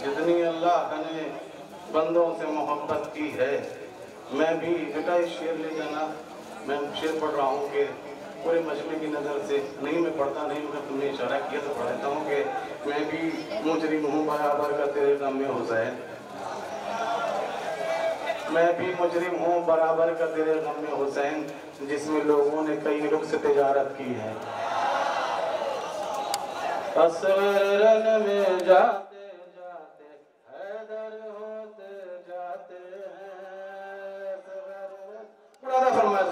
जितनी अल्लाह ने बंदों से मोहब्बत की है, मैं भी बेटा इस शेर ले जाना। मैं शेर पढ़ रहा हूँ कि पूरे मजमे की नज़र से नहीं, मैं पढ़ता नहीं, मैं तुमने इशारा किया तो पढ़ देता हूँ कि मैं भी मुजरिम हूँ बराबर का तेरे गम में हुसैन। मैं भी मुजरिम हूँ बराबर का तेरे गम में हुसैन, जिसमें लोगों ने कई रुख से तिजारत की है। असगर रन में जाते जाते हैदर होते जाते हैं। बड़ा फरमाया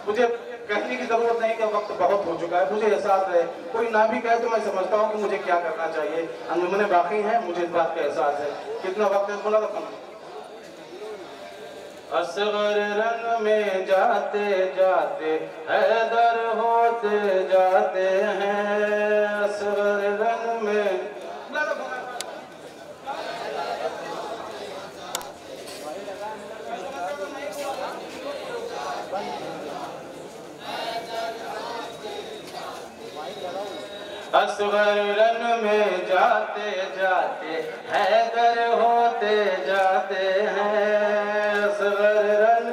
मुझे कहने की जरूरत नहीं कि वक्त बहुत हो चुका है, मुझे एहसास है। कोई ना भी कहे तो मैं समझता हूँ कि मुझे क्या करना चाहिए। अंजुमन बाकी है, मुझे इस बात का एहसास है। कितना वक्त है बोला था। असगर रंग में जाते जाते हैदर होते जाते हैं। असगर रंग में असगर रन में जाते जाते हैदर होते जाते हैं। असगर रन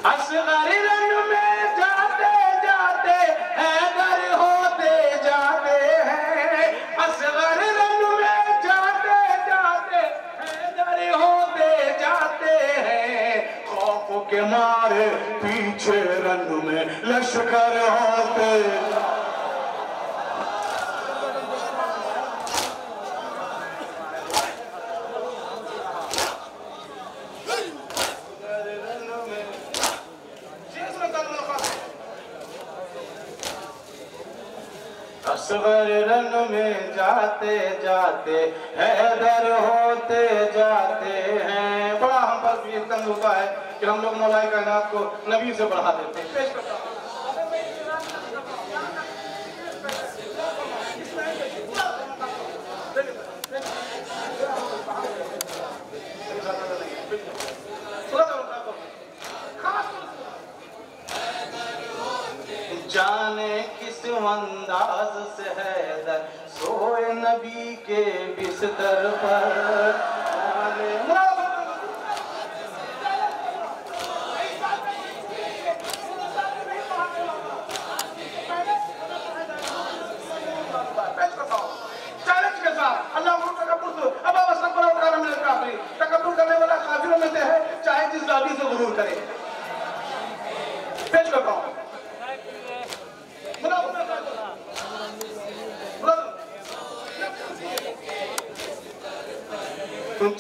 असगर रन में जाते जाते हैदर होते जाते हैं। असगर रन में जाते जाते हैदर होते जाते हैं। खौफ के मारे पीछे रन में लश्कर होते। असगर रन में जाते जाते हैदर होते जाते हैं। बड़ा हम पर भी एक तंग होता है कि हम लोग मौलाए कायनात को नबी से बढ़ा देते हैं। पेश करता हूं। जाने किस अंदाज से हैदर सोए नबी के बिस्तर पर। तकब्बुर करने वाला काफिरों में से है, चाहे जिस दादी से गुरूर करे। पेश करता हूं।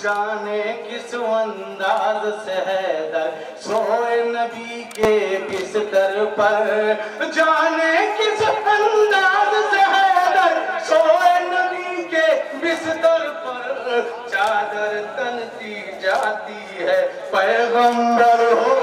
जाने किस अंदाज से हैदर सोए नबी के बिस्तर पर। जाने किस अंदाज से हैदर सोए नबी के बिस्तर पर। चादर तनती जाती है पैगंबर हो।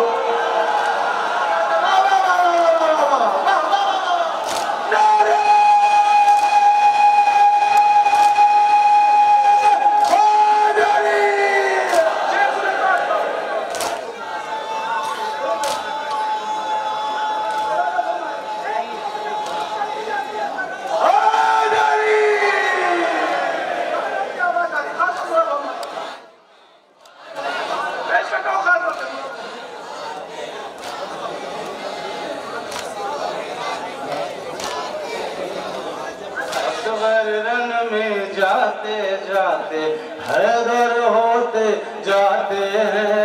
रन में जाते जाते हैदर होते जाते हैं।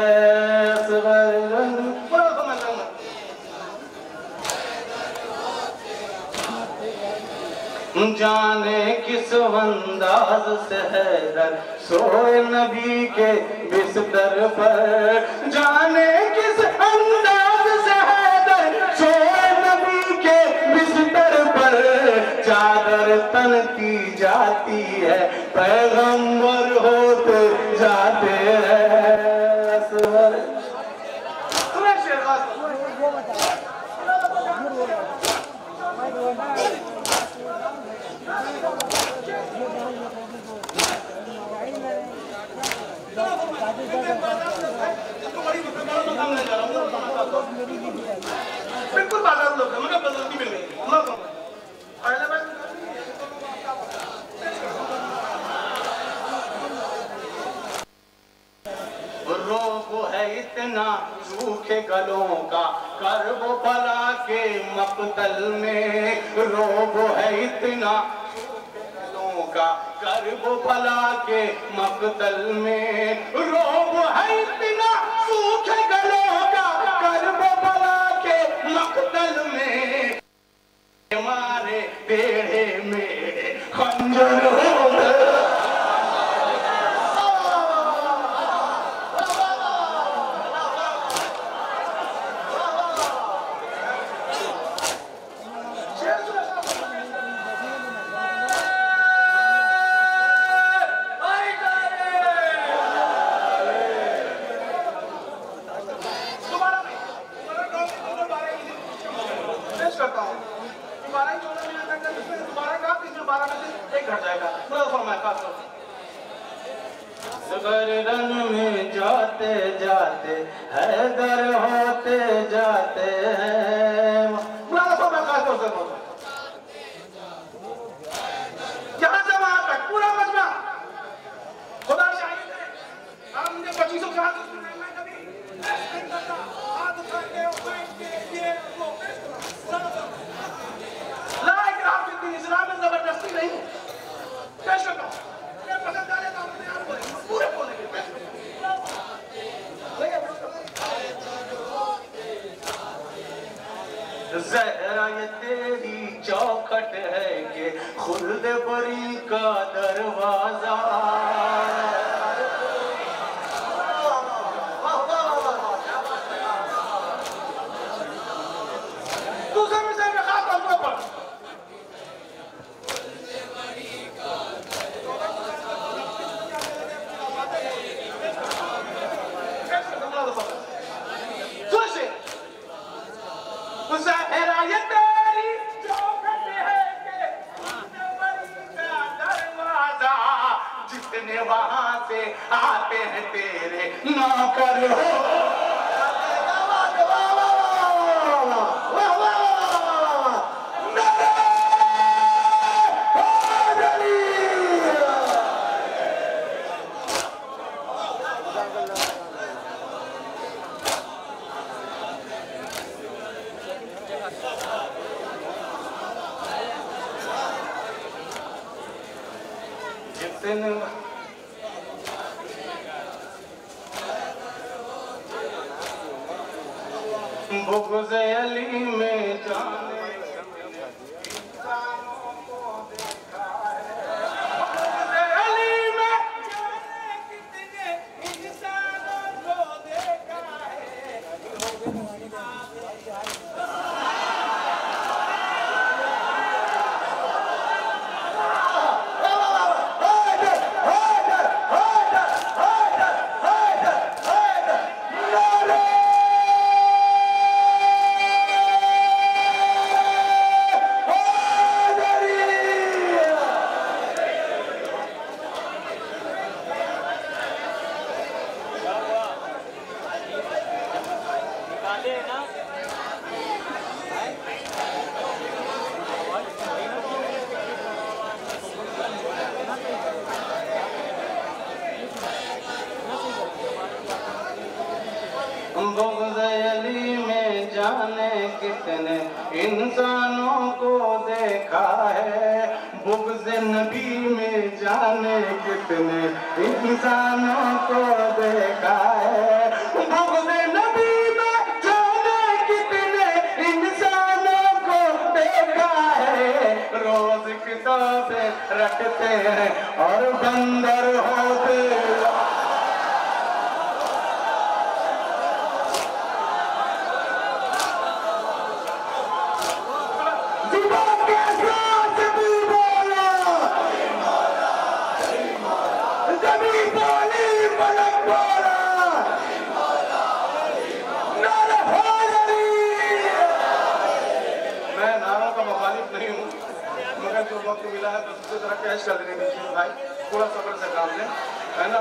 जाने किस अंदाज से हैदर सोए नबी के बिस्तर पर। जाने किस अंदाज से हैदर सोए नबी के बिस्तर पर। चादर तनती जाती है पैगंबर होते जाते हैं। बिल्कुल बाजार लोग, मुझे बदलती मिल गई। सूखे गलों का कर्ब भला के मकतल में रोब है इतना, सूखे गलों का कर्ब भला के मकतल में रोब है इतना, सूखे गलों का कर्ब भला के मकतल में हमारे बेड़े में खंजर हो गए। सगर रन में जाते जाते हैदर होते जाते हैं। जहां से वहां तक पूरा मजमा खुदा शाहिद है। हमने 2500 साल कभी नहीं करता, हाथ उठा के ये वो ला इकराम फिद्दीन, इस्लाम में जबरदस्ती नहीं पेश करता हूं। पसंद आ तो अपने आप बोले, पूरे बोले के पेश ज़हरा ये तेरी चौखट है कि खुल्द बरी का दरवाजा। दूसरे मिसाल में खास तौर पर ज़हरा ये तेरी चौखट है कि का दरवाजा, जितने वहां से आते हैं तेरे नौकर हो। बुग़्ज़ अली में जाने इंसानों को देखा है, बुग़्ज़ अली में जाने कितने इंसानों को देखा है। बुग़्ज़ अली में जाने कितने इंसानों को देखा है, बुग़्ज़ नबी में जाने कितने इंसानों को देखा है, बुग़्ज़ नबी में जाने कितने इंसानों को देखा है। रोज किताबें रटते हैं और बंदर होते जो वक्त मिला है बस उसी तरह कैश कर देने दीजिए भाई, थोड़ा सब्र से काम लें, है ना।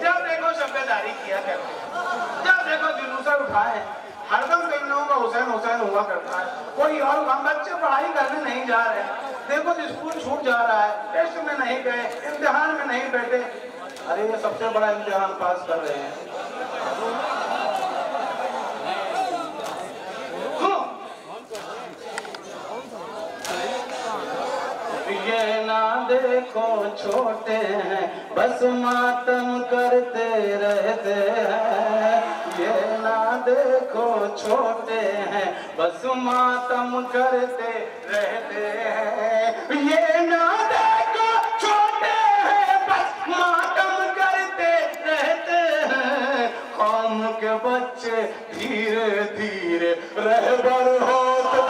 जब देखो शब्दारी किया करते, जब देखो जुलूसा उठाए, हरदम कई लोगों का हुसैन हुसैन हुआ करता है। कोई और हम बच्चे पढ़ाई करने नहीं जा रहे, देखो स्कूल छूट जा रहा है, टेस्ट में नहीं गए, इम्तिहान में नहीं बैठे, अरे ये सबसे बड़ा इम्तिहान पास कर रहे हैं। ये ना देखो छोटे हैं बस मातम करते रहते हैं, ये ना देखो छोटे हैं बस मातम करते रहते हैं, ये ना देखो छोटे हैं बस मातम करते रहते हैं, कौम के बच्चे धीरे धीरे रहबर होते।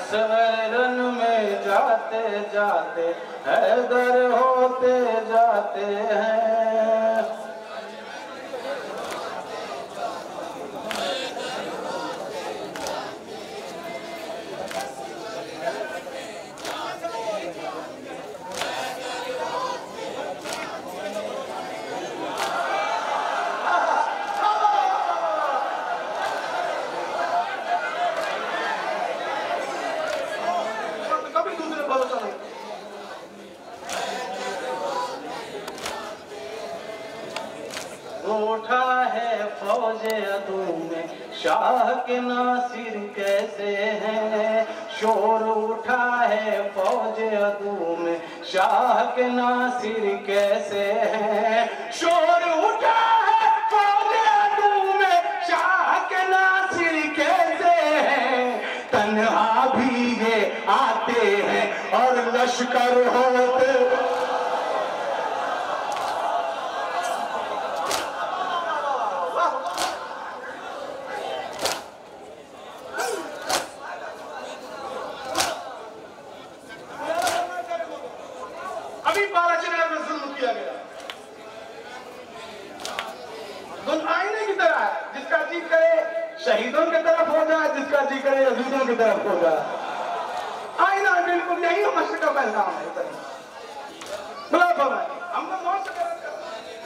शरण में जाते जाते हैदर होते जाते हैं। उठा है फौजे अदू में शाह के नासिर कैसे हैं, शोर उठा है फौजे अदू में शाह के नासिर कैसे हैं, शोर उठा है फौजे अदू में शाह के नासिर कैसे हैं, तन्हा भी ये आते हैं और लश्कर होते। शहीदों की तरफ हो जाए, जिसका जी करे यजीदों की तरफ हो जाए। आईना बिल्कुल यही मस्जिद का पैगाम है। हम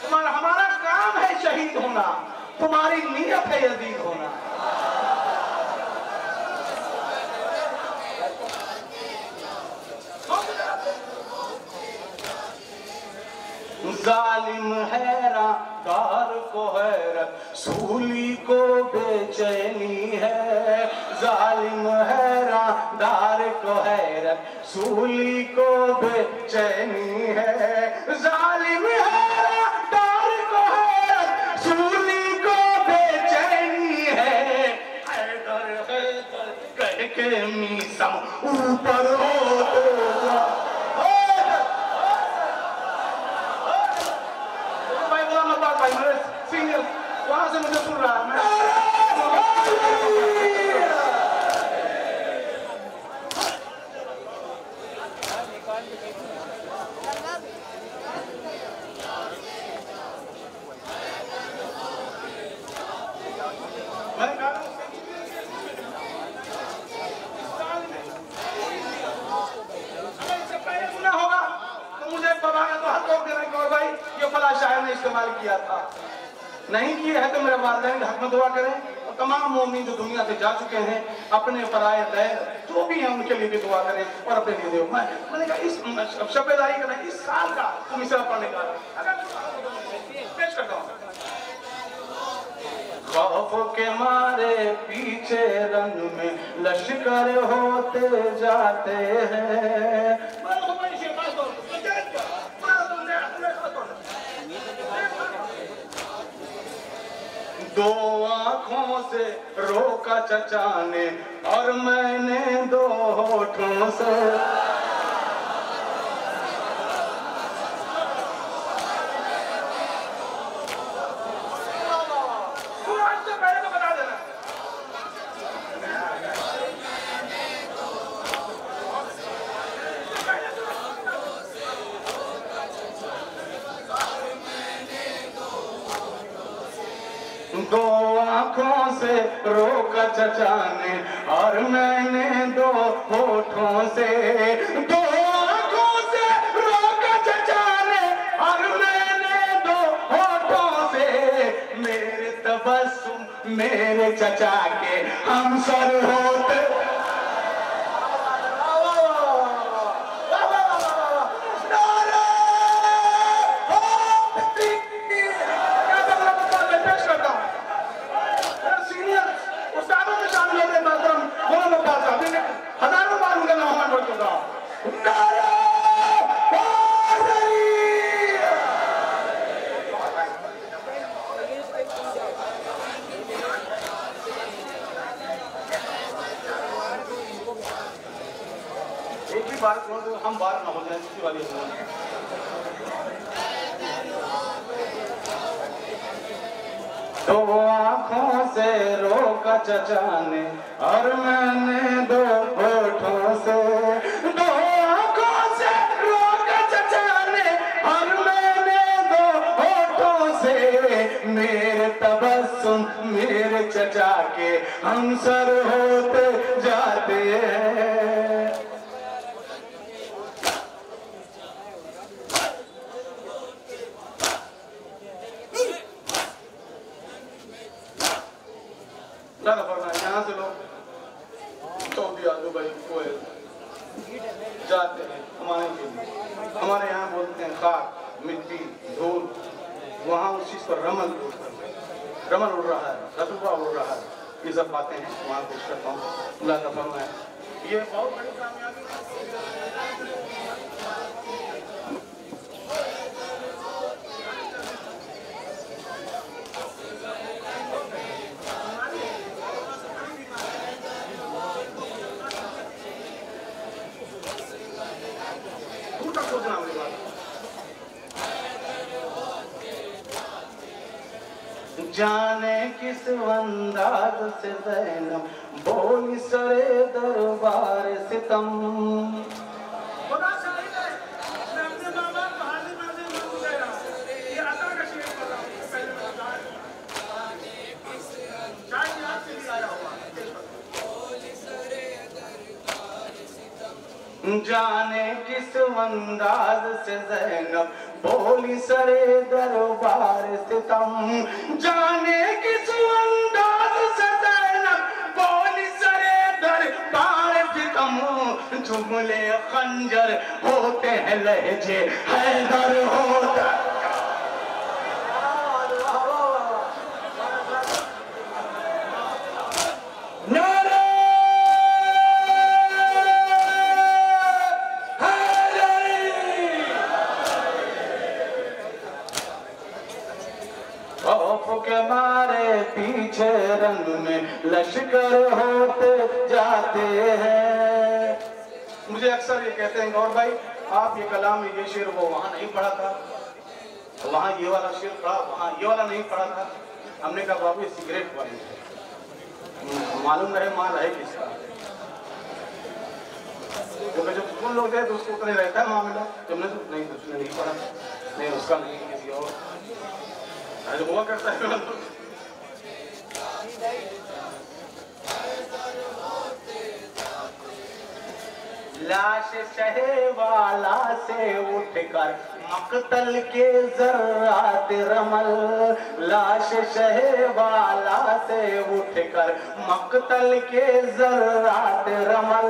तुम्हारा हमारा काम है शहीद होना, तुम्हारी नीयत है यजीद होना। जालिम हैरान दार को हैरत, सूली को बेचैनी है, जालिम हैरान दार को हैरत, सूली को बेचैनी है, जालिम हैरान दार को हैरत, सूली को बेचैनी है, हैदर हैदर कह के मीसम ऊपर होते सीनियर वहां से मुझे सुन रहा है। सुना होगा तो मुझे बाबा ने तो हाथ तोड़ देना कि और भाई ये फला शायर ने इस्तेमाल किया था, नहीं किए है तो मेरे वालिदैन के हक में दुआ करें, और तमाम मोमिन जो दुनिया से जा चुके हैं अपने पराए गैर जो भी हैं उनके लिए भी दुआ करें और अपने लिए दो। मैंने कहा इस शब्दारी का इस साल का तुम इसे पढ़ने का पेश करता हूँ। खौफ के मारे पीछे रंग में लश्कर होते जाते हैं, दो आंखों से रोका चचा ने और मैंने दो होठों से, पहले तो बता देना। दो आंखों से रोका चचा ने और मैंने दो होठों से, दो आंखों से रोका चचा ने मेरे चचा के हम सर होते। हजारों बार उनका नाम मैं बोल चुका हूं। एक भी बार हम बार ना हो जाए इसकी वाली तो आंखों से रोका चचा ने और मैंने दो होठों से, दो आंखों से रोका चचा ने और मैंने दो होठों से, मेरे तबस्सुम मेरे चचा के हम सर होते जाते हैं। यहाँ से लोग सऊदी दुबई कुवैत जाते हैं कमाने के लिए। हमारे यहाँ बोलते हैं खाक मिट्टी धूल, वहाँ उस चीज़ पर रमल उड़ रहा है, रतुबा उड़ रहा है। ये सब बातें हैं, वहाँ पेश करता हूँ। अल्लाह का फर्मान है, ये बहुत बड़ी कामयाबी है। जाने किस अंदाज से ज़ैनब बोली सरे दरबार सितम। जाने किस अंदाज से ज़ैनब बोली सरे दरबार सितम, जाने किस अंदाज से ज़ैनब बोली सरे दरबार सितम। जुमले खंजर होते हैं लहजे हैदर होता। के मारे पीछे रंग में लश्कर होते जाते हैं। मुझे अक्सर ये कहते हैं गौर भाई, आप ये कलाम में ये शेर वो वहाँ नहीं पढ़ा था, वहाँ ये वाला शेर पढ़ा, वहाँ ये वाला नहीं पढ़ा था। हमने कहा बाबू सिगरेट वाली है, मालूम रहे माल है किसका, क्योंकि जब सुन लोग गए तो उसको उतने रहता है मामला। तुमने तो नहीं, उसने नहीं पढ़ा, नहीं उसका नहीं किसी और हुआ करता है। लाश शहे वाला से उठकर मक्तल के ज़र्रात रमल, लाश शहे वाला से उठकर मक्तल के ज़र्रात रमल।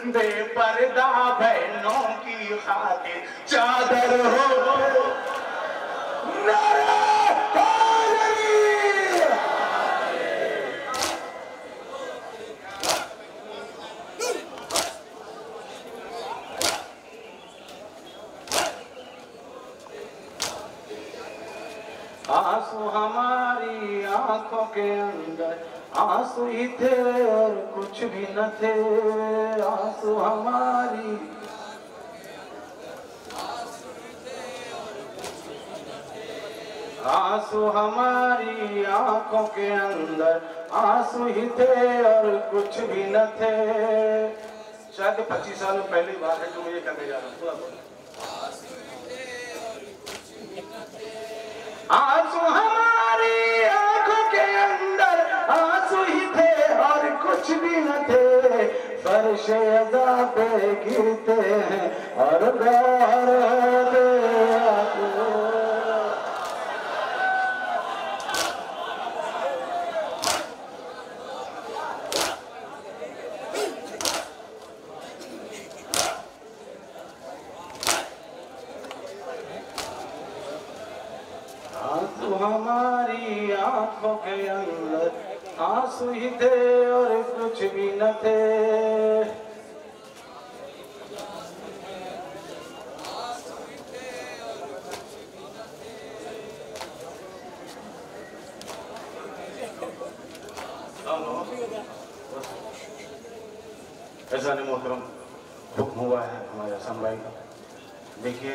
बेपर्दा बहनों की खातिर चादर हो। आंसू हमारी आंखों के अंदर आंसू ही थे और कुछ भी न थे। आंसू हमारी आंसू हमारी आंखों के अंदर आंसू ही थे और कुछ भी न थे। शायद 25 साल पहली बार है जो मुझे करने जा रहा हूँ। आंसू हमारी आंखों के अंदर आंसू ही थे और कुछ भी न थे। फर्श अज़ा पे गिरते हैं और गौर होते आते। आंसू हमारी आंखों के अंदर आंसू ही थे और कुछ भी न थे। ऐसा नहीं मोहतरम हुक्म हुआ है हमारे हसन भाई का। देखिए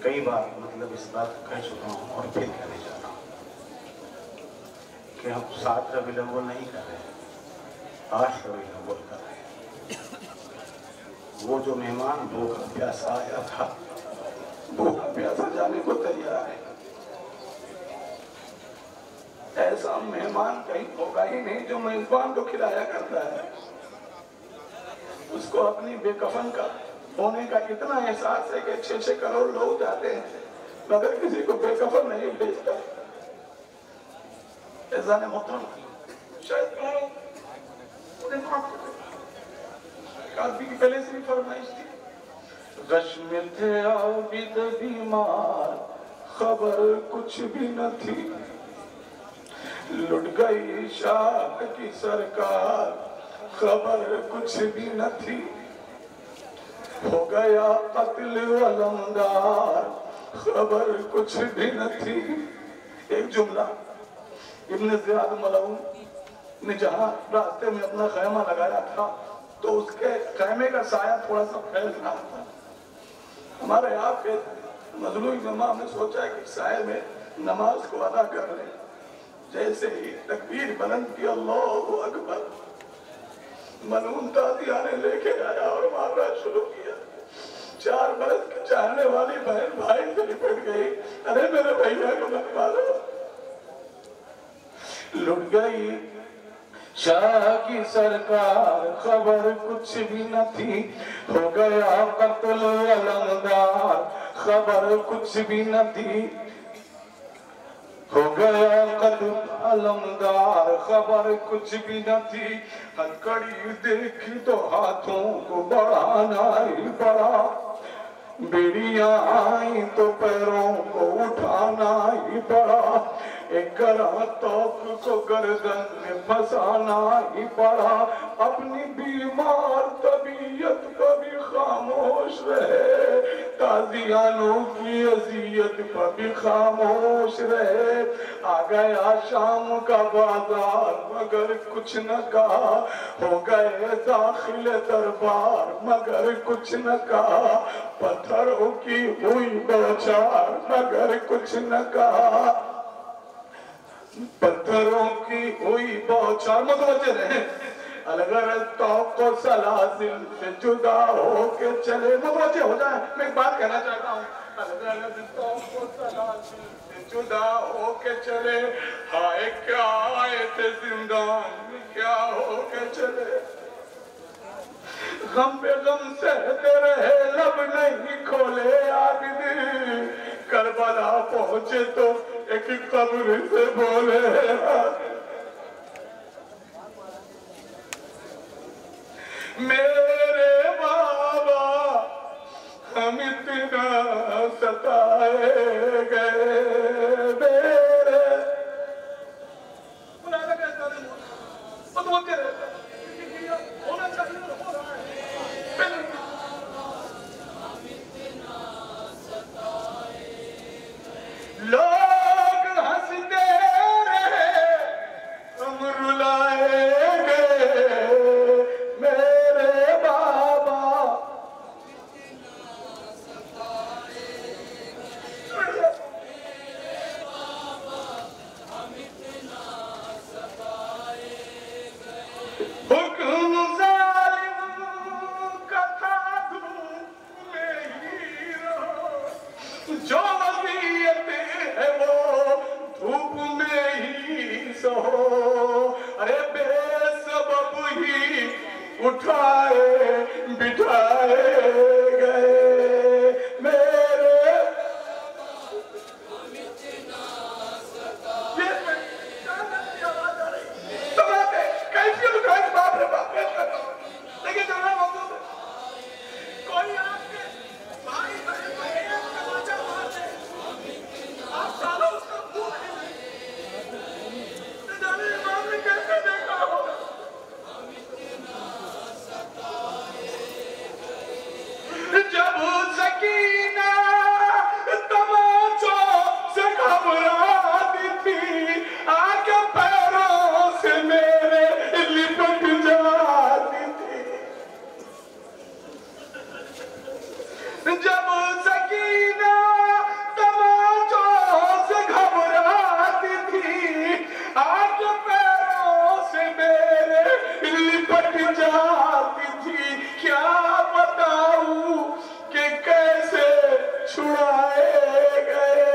कई बार मतलब इस बात कह चुका हूँ और फिर कहने जा रहा हूँ कि हम 7 रबीउल अव्वल नहीं कर रहे, 8 रबीउल अव्वल कर रहे हैं। वो जो मेहमान भूखा प्यासा आया था, भूखा प्यासा जाने को तैयार है। ऐसा मेहमान कहीं होगा ही नहीं जो मेजबान को खिलाया करता है। उसको अपनी बेकफन का होने का इतना एहसास है कि 6-6 करोड़ लोग जाते हैं मगर किसी को बेकफन नहीं भेजता। ऐसा नहीं मोहतरम शायद काफी पहले से भी फरमाइश थी। गश में थे आबिद बीमार, खबर कुछ भी न थी। लुट गई शाह की सरकार, खबर कुछ भी न थी। हो गया कत्ल अलमदार, खबर कुछ भी न थी। एक जुमला इब्न ज़ियाद मलऊन ने जहाँ रास्ते में अपना खैमा लगाया था तो उसके खैमे का साया थोड़ा सा फैल रहा था। हमारे यहाँ पे मजलूम इमाम ने सोचा कि साये में नमाज को अदा कर ले। जैसे ही तकबीर बुलंद की अल्लाहु अकबर, मलून तादियाने लेके आया और मारना शुरू किया। 4 बरस की चाहने वाली बहन भाई से लिपट गई, अरे मेरे भैया को मत मारो। लुट गई शाह की सरकार, खबर कुछ भी न थी। हो गया कत्ल अलमदार, खबर कुछ भी न थी। हो गया कत्ल अलमदार, खबर कुछ भी न थी। हथकड़ी देखी तो हाथों को बढ़ाना ही पड़ा। बेड़ियां आई तो पैरों को उठाना ही पड़ा। एक तोक को गर्दन में फंसाना ही पड़ा। अपनी बीमार तबीयत पर भी खामोश रहे, ताजियानों की अजियत पर भी खामोश रहे। आ गया शाम का बाजार मगर कुछ न कहा। हो गए दाखिल दरबार मगर कुछ न कहा। पत्थरों की हुई बौछार मगर कुछ न कहा। पत्थरों की हुई बौछार मुतवज्जे रहे। अलगर तो सलासिल से जुदा होके चले। मुतवज्जे हो जाए, मैं एक बात कहना चाहता हूँ। अलगर तो सलासिल से जुदा होके चले। हाय क्या आए थे जिंदान में, क्या होके चले। गम पे गम सहते रहे, लब नहीं खोले आबिद। करबला पहुंचे तो एक कब्र से बोले, मेरे बाबा हम इतना सताए गए। मेरे होना चाहिए, हो रहा है। लोग हंसते रहे, हम रुलाए गए। मेरे उठाए बिठाए गए मेरे कैसे उठाए बाप रे बाप देखिए जरा मौजूद है कोई आपके भाई बहन को एक तमाचा मार दे आप सालों उसका मुंह नहीं जाने इमाम ने कैसे देखा होगा जब सकीना तमाचों से घबराती थी आगे पैरों से मेरे लिपट जाती थी जब सकीना तमाचों से घबराती थी आगे पैरों से मेरे लिपट जाती थी क्या बताऊं कि कैसे छुड़ाए गए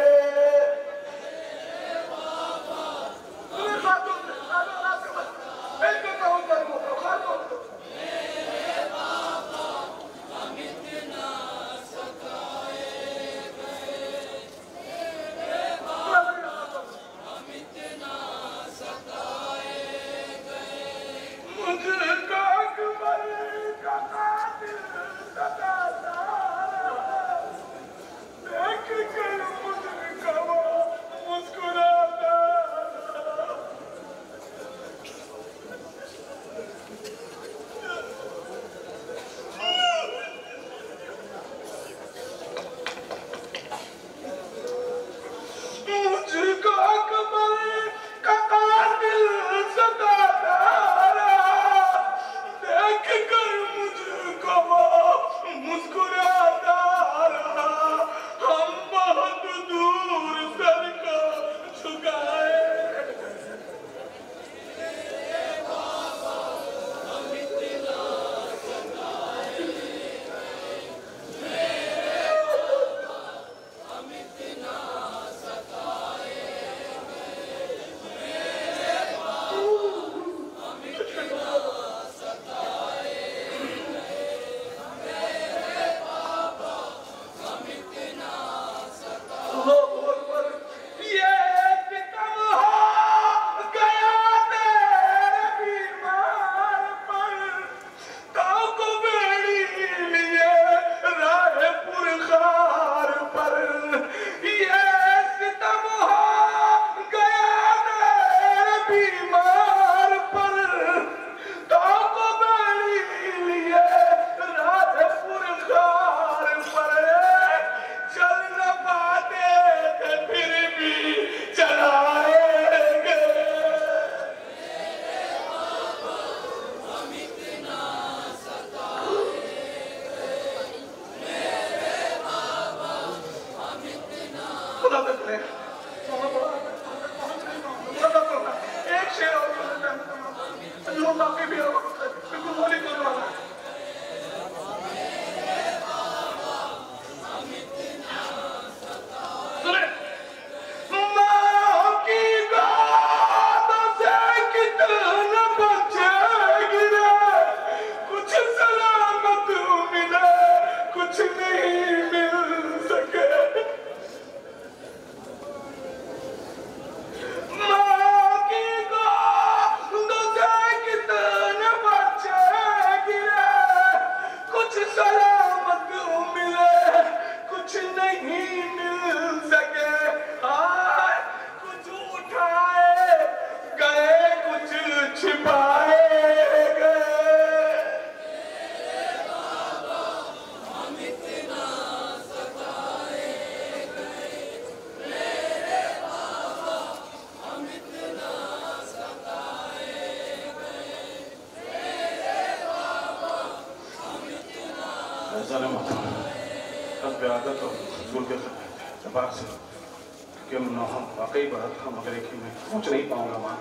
वाकई बात था मगर एक ही मैं पहुँच नहीं पाऊँगा वहाँ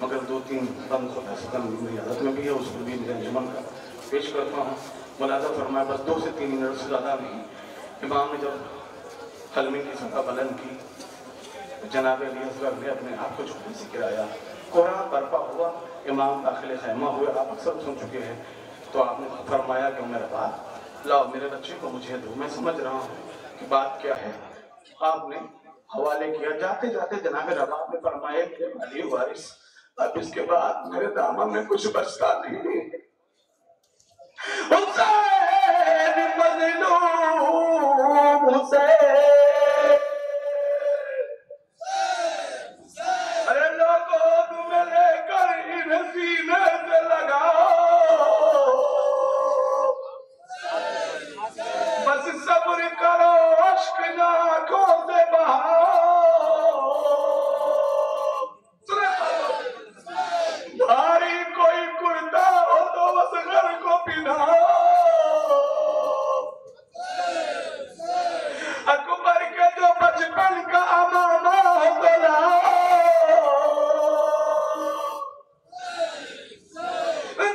मगर दो तीन बंद होता सदन मेरी आदत में भी है उसको भी मेरे अंजुमन का पेश करता हूँ मुलाजा फरमाया बस 2 से 3 मिनट से ज़्यादा नहीं इमाम ने जब कलमे की सतह बुलंद की जनाब अली असगर ने अपने आप को झुकने से गिराया कोहराम बर्पा हुआ इमाम दाखिल खैमा हुए आप अक्सर सुन चुके हैं तो आपने फरमाया कि मेरे बाप लाओ मेरे बच्चे को मुझे दो। मैं समझ रहा हूँ कि बात क्या है। आपने हवाले किया। जाते जाते जनाब रबाब ने फरमाया कि अली वारिस अब इसके बाद मेरे दामन में कुछ बचता नहीं। हुसैन मज़लूम हुसैन, अरे लोगों तुम्हें लेकर इन सीने से लगाओ, बस सब्र करो अश्क आंखों से बहाओ। भारी कोई कुर्ता हो तो बस घर को पिनाओ। अकबर के जो बचपन का अमामा हो तो लाओ।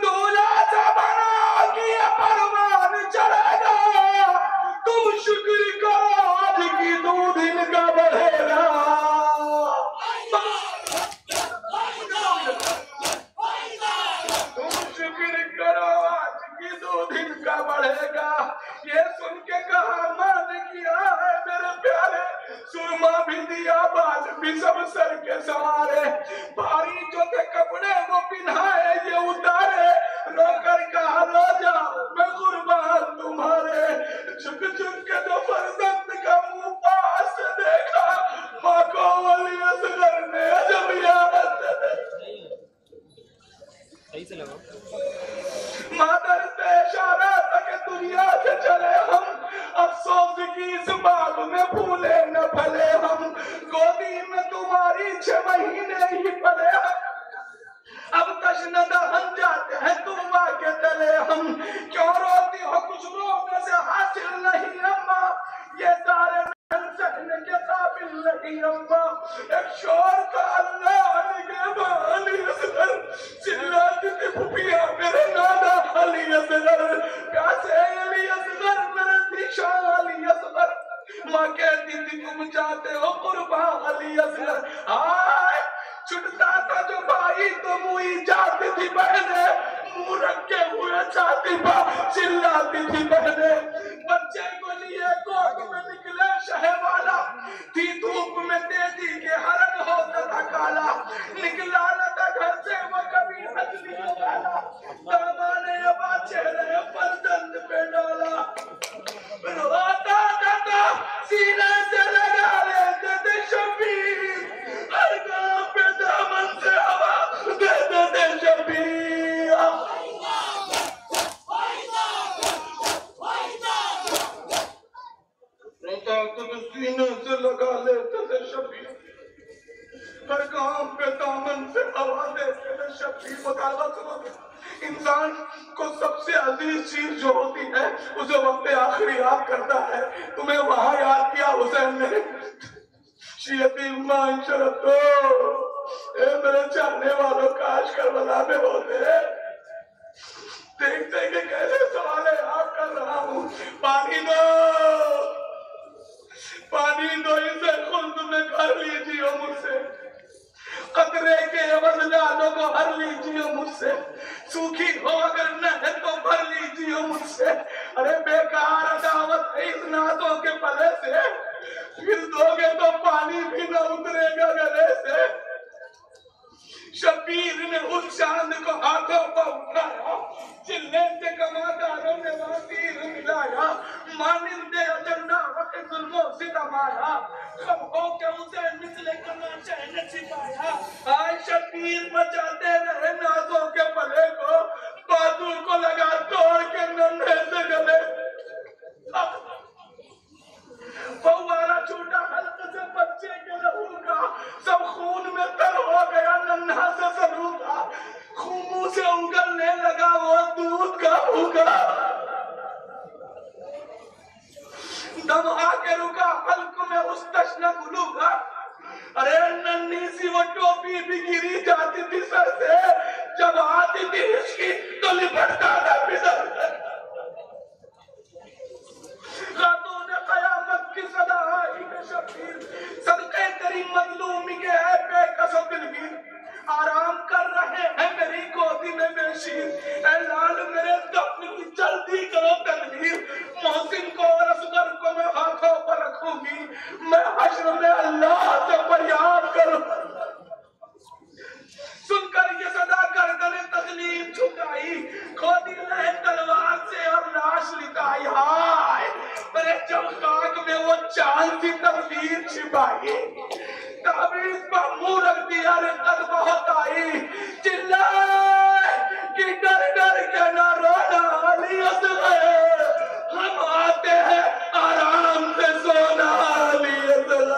दूल्हा से बना किया परवान चढ़ेगा, तुम शुक्र करो आज की 2 दिन का बढ़ेगा। तुम शुक्र करो आज की 2 दिन का बढ़ेगा। ये सुन के कहा मान किया है मेरे प्यारे, सुरमा भी दिया बाल भी सब सर के सवारे। भारी जो थे कपड़े वो पिन्हाए ये उतारे, रोकर कहा लो जाओ मैं कुर्बान तुम्हारे। झुक झुक के जो फर्जंद का मुंह पास से देखा, माँ को वली असगर ने जब याद मादर से इशारा था कि दुनिया से चले हम, अफसोस की इस बात में फूले न फले हम। गोदी में तुम्हारी 6 महीने ही पले हम, अब तशनदा हम जाते हैं तुम के तले हम। क्यों रोती हो कुछ रोने से हासिल नहीं अम्मा, ये सारे सहने के काबिल नहीं अम्मा। एक शोर का अल्लाह अली असगर, चिल्लाती थी फुफिया मेरे नाना अली असगर, प्यासे अली असगर मेरे निशान अली असगर। माँ कहती थी तुम चाहते हो कुर्बान अली असगर। हाय छुटता था जो भाई तो मुई जाती थी बहने, मुंह रखे हुए छाती पर चिल्लाती थी बहने। बच्चे को लिए कोक में निकले शहवाला, थी धूप में तेजी के हरन होता था काला। निकला न था घर से वो कभी नजरी वाला, दामा ने अब चेहरे पर दंड पे डाला। रोता था सीने से लगा लेते थे शबीर, हर गाँव पे दामन से हवा देते थे शबीर। रोता तो सीने से लगा लेते थे शबीर, हर गाँव पे दामन से हवा देते थे शबीर। मुतालबा सुनो, इंसान को सबसे अजीज चीज जो होती है उसे वक्त आखिरी याद करता है। तुम्हें वहां याद किया हुसैन ने। शियती माशरतो, मेरे चाहने वालों काश करबला में होते। देखते कि कैसे सवाले आप कर रहा हूँ। पानी दो, पानी दो, इसे खुद में कर लीजिए मुझसे। कतरे के अवध नालों को हर लीजिए मुझसे, सूखी हो अगर नहर तो भर लीजिए मुझसे। अरे बेकार दावत है इस नातों के पले से, फिर दोगे तो पानी भी न उतरेगा गले से। शबीर ने उस चांद को हाथों पर उठाया, चिल्ले से कमादारों ने वहाँ तीर मिलाया। मानिंदे अजंडा वक़्त जुल्मों से दबाया, खम्भों के उसे निचले कमा चैन छिपाया। आए शबीर बचाते रहे नाजों के पले को, बाजू को लगा तोड़ के नन्हे से गले। फव्वारा छूटा हल्क से बच्चे के लहू का, सब खून में तर हो गया नन्हा से सरू का। खून से उगलने लगा वो दूध का भूखा, दम आके रुका हल्क में उस तश्न गुलू का। अरे नन्ही सी वो टोपी भी गिरी जाती थी सर से, जब आती थी इसकी तो लिपटता था फिसर से। कयामत की सदा आई है शबीर, सदके तेरी मजलूमी के है बेकसो दिलगीर। आराम कर रहे हैं मेरी गोदी में बेशीर, ऐ लाल मेरे दम कुरान की तफसीर छिपाई, ताबीज पर मुंह रख दिया, रिश्वत बहुत आई, चिल्लाए कि डर डर के ना रोना अली असगर, हम आते हैं आराम से सोना अली असगर।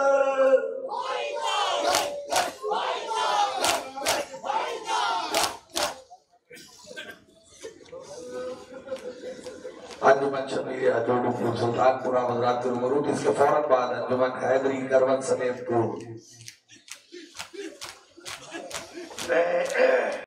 अंजुमन शमीर अजोडुपुर सुल्तानपुरा मजरातुल मुरूद, इसके फौरन बाद अंजुमन हैदरी करवन समेत